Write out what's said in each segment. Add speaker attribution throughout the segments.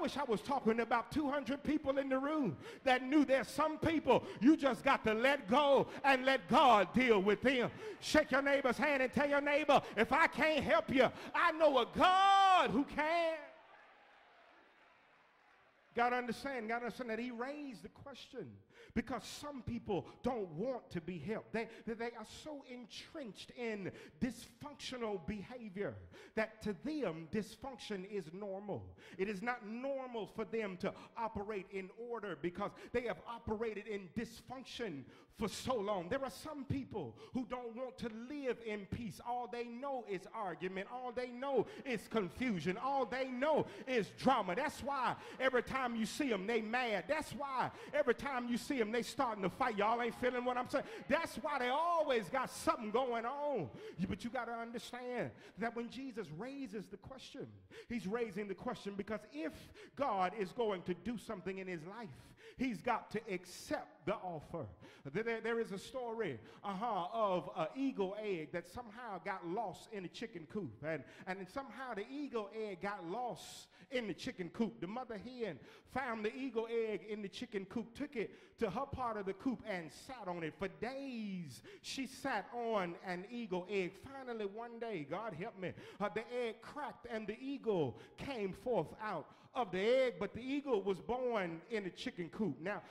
Speaker 1: Wish I was talking about 200 people in the room that knew there's some people you just got to let go and let God deal with them. Shake your neighbor's hand and tell your neighbor, if I can't help you, I know a God who can. Gotta understand that he raised the question because some people don't want to be helped. They are so entrenched in dysfunctional behavior that to them dysfunction is normal. It is not normal for them to operate in order because they have operated in dysfunction for so long. There are some people who don't want to live in peace. All they know is argument. All they know is confusion. All they know is drama. That's why every time you see them, they mad. That's why every time you see them, they starting to fight. Y'all ain't feeling what I'm saying? That's why they always got something going on. But you got to understand that when Jesus raises the question, he's raising the question because if God is going to do something in his life, he's got to accept the offer. There is a story of an eagle egg that somehow got lost in a chicken coop. And somehow the eagle egg got lost in the chicken coop. The mother hen found the eagle egg in the chicken coop, took it to her part of the coop and sat on it. For days, she sat on an eagle egg. Finally, one day, God help me, the egg cracked and the eagle came forth out of the egg, but the eagle was born in a chicken coop. Now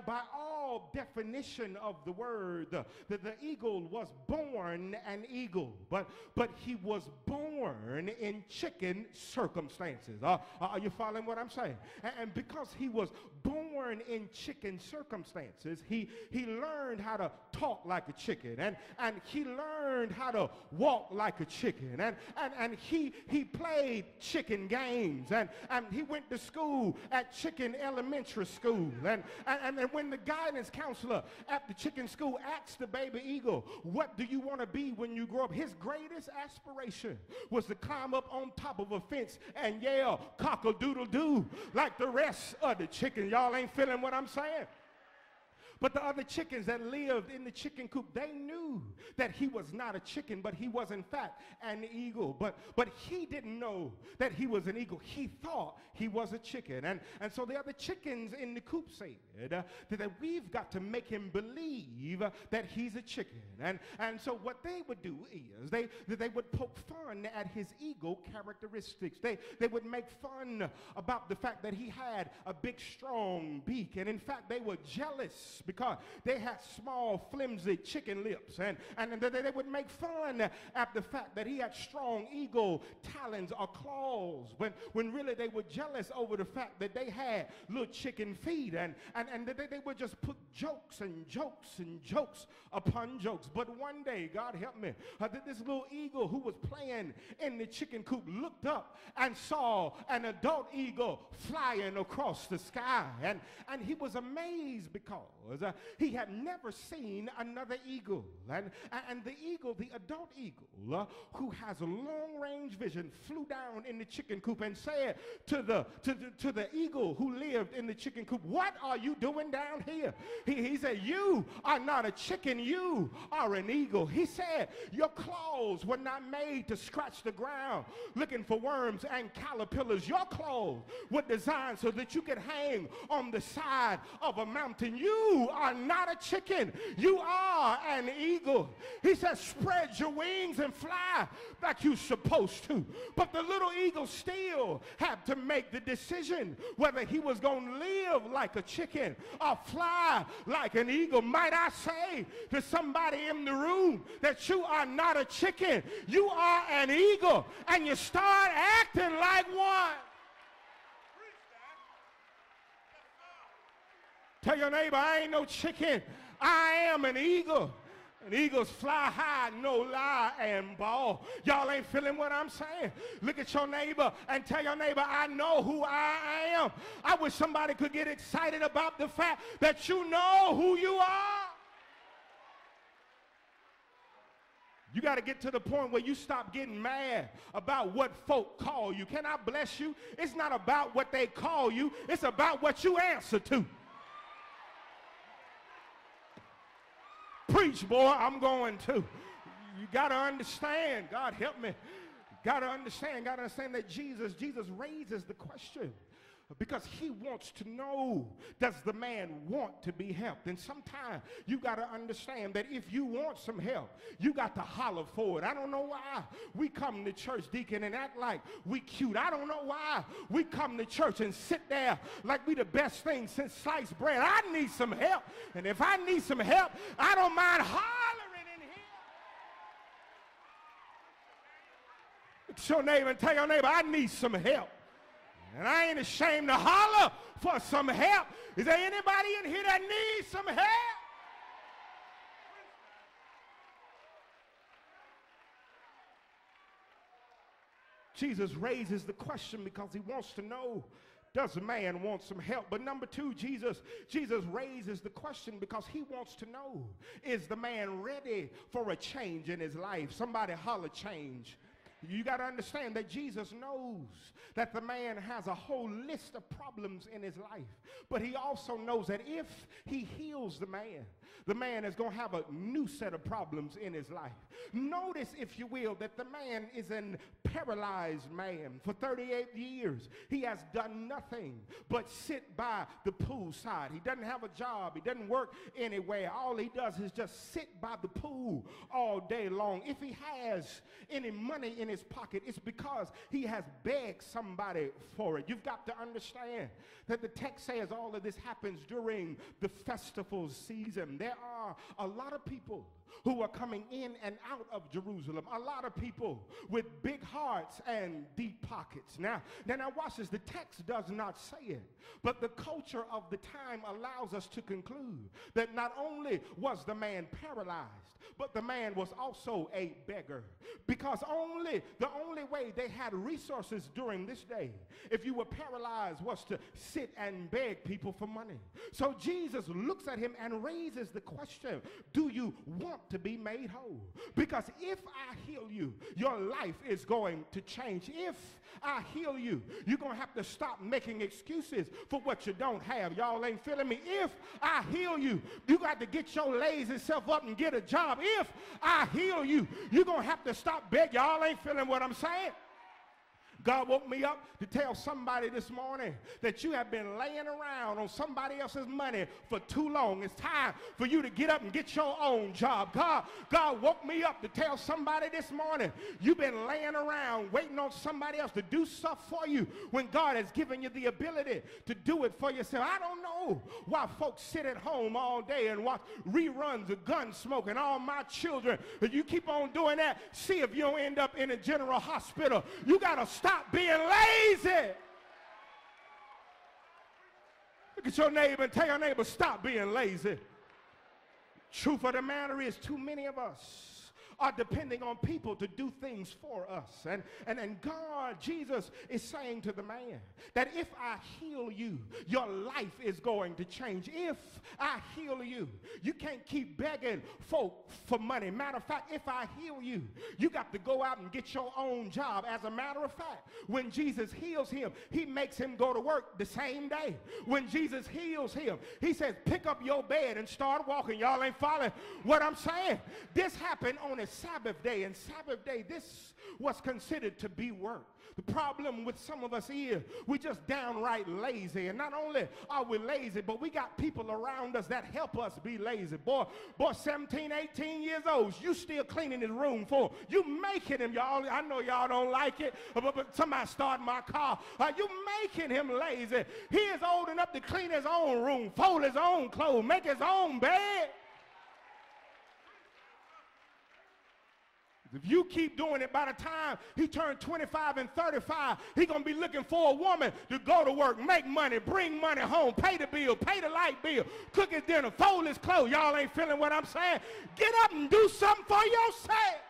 Speaker 1: by all definition of the word, the eagle was born an eagle, but he was born in chicken circumstances. Are you following what I'm saying? And because he was born in chicken circumstances, he learned how to talk like a chicken, and he learned how to walk like a chicken, and he played chicken games, and he went to school at chicken elementary school, and when the guidance counselor at the chicken school asked the baby eagle, what do you want to be when you grow up? His greatest aspiration was to climb up on top of a fence and yell cock-a-doodle-doo like the rest of the chickens. Y'all ain't feeling what I'm saying? But the other chickens that lived in the chicken coop, they knew that he was not a chicken, but he was in fact an eagle. But he didn't know that he was an eagle. He thought he was a chicken. And so the other chickens in the coop said that we've got to make him believe that he's a chicken. And so what they would do is they would poke fun at his eagle characteristics. They would make fun about the fact that he had a big, strong beak. And in fact, they were jealous because they had small, flimsy chicken lips. And they would make fun at the fact that he had strong eagle talons or claws, when really they were jealous over the fact that they had little chicken feet. And they would just put jokes and jokes and jokes upon jokes. But one day, God help me, this little eagle who was playing in the chicken coop looked up and saw an adult eagle flying across the sky. And he was amazed because he had never seen another eagle. And the eagle, the adult eagle, who has a long-range vision, flew down in the chicken coop and said to the eagle who lived in the chicken coop, what are you doing down here? He said, you are not a chicken, you are an eagle. He said, your claws were not made to scratch the ground looking for worms and caterpillars. Your claws were designed so that you could hang on the side of a mountain. You are not a chicken, you are an eagle. He said, spread your wings and fly like you're supposed to. But the little eagle still had to make the decision whether he was going to live like a chicken or fly like an eagle. Might I say to somebody in the room that you are not a chicken, you are an eagle, and you start acting like one. Tell your neighbor, I ain't no chicken, I am an eagle. And eagles fly high, no lie, and ball. Y'all ain't feeling what I'm saying? Look at your neighbor and tell your neighbor, I know who I am. I wish somebody could get excited about the fact that you know who you are. You got to get to the point where you stop getting mad about what folk call you. Can I bless you? It's not about what they call you. It's about what you answer to. Preach, boy, I'm going to. You got to understand. God help me. Got to understand that Jesus raises the question Because he wants to know, does the man want to be helped? And sometimes you got to understand that if you want some help, you got to holler for it. I don't know why we come to church, deacon, and act like we cute. I don't know why we come to church and sit there like we the best thing since sliced bread. I need some help. And if I need some help, I don't mind hollering in here. Look at your neighbor and tell your neighbor, I need some help. And I ain't ashamed to holler for some help. Is there anybody in here that needs some help? Jesus raises the question because he wants to know, does a man want some help? But number two, Jesus raises the question because he wants to know, is the man ready for a change in his life? Somebody holler change. You got to understand that Jesus knows that the man has a whole list of problems in his life. But he also knows that if he heals the man is going to have a new set of problems in his life. Notice, if you will, that the man is an paralyzed man. For 38 years, he has done nothing but sit by the poolside. He doesn't have a job. He doesn't work anywhere. All he does is just sit by the pool all day long. If he has any money in his pocket, it's because he has begged somebody for it. You've got to understand that the text says all of this happens during the festival season. There are a lot of people who are coming in and out of Jerusalem. A lot of people with big hearts and deep pockets. Now watch this. The text does not say it, but the culture of the time allows us to conclude that not only was the man paralyzed, but the man was also a beggar. Because the only way they had resources during this day, if you were paralyzed, was to sit and beg people for money. So Jesus looks at him and raises the question, do you want to be made whole? Because if I heal you, your life is going to change. If I heal you, you're going to have to stop making excuses for what you don't have. Y'all ain't feeling me. If I heal you, you got to get your lazy self up and get a job. If I heal you, you're going to have to stop begging. Y'all ain't feeling what I'm saying. God woke me up to tell somebody this morning that you have been laying around on somebody else's money for too long. It's time for you to get up and get your own job. God woke me up to tell somebody this morning, you've been laying around waiting on somebody else to do stuff for you when God has given you the ability to do it for yourself. I don't know why folks sit at home all day and watch reruns of Gunsmoke and All My Children. If you keep on doing that, see if you don't end up in a general hospital. You got to stop being lazy. Look at your neighbor and tell your neighbor, stop being lazy. Truth of the matter is, too many of us are depending on people to do things for us. And God, Jesus is saying to the man that if I heal you, your life is going to change. If I heal you, you can't keep begging folk for money. Matter of fact, if I heal you, you got to go out and get your own job. As a matter of fact, when Jesus heals him, he makes him go to work the same day. When Jesus heals him, he says, pick up your bed and start walking. Y'all ain't following what I'm saying. This happened on a Sabbath day, and Sabbath day, this was considered to be work. The problem with some of us is we just downright lazy, and not only are we lazy, but we got people around us that help us be lazy. Boy, 17, 18 years old, you still cleaning his room for him. You making him, y'all. I know y'all don't like it, but somebody starting my car. You making him lazy. He is old enough to clean his own room, fold his own clothes, make his own bed. If you keep doing it, by the time he turned 25 and 35, he's going to be looking for a woman to go to work, make money, bring money home, pay the bill, pay the light bill, cook his dinner, fold his clothes. Y'all ain't feeling what I'm saying? Get up and do something for yourself.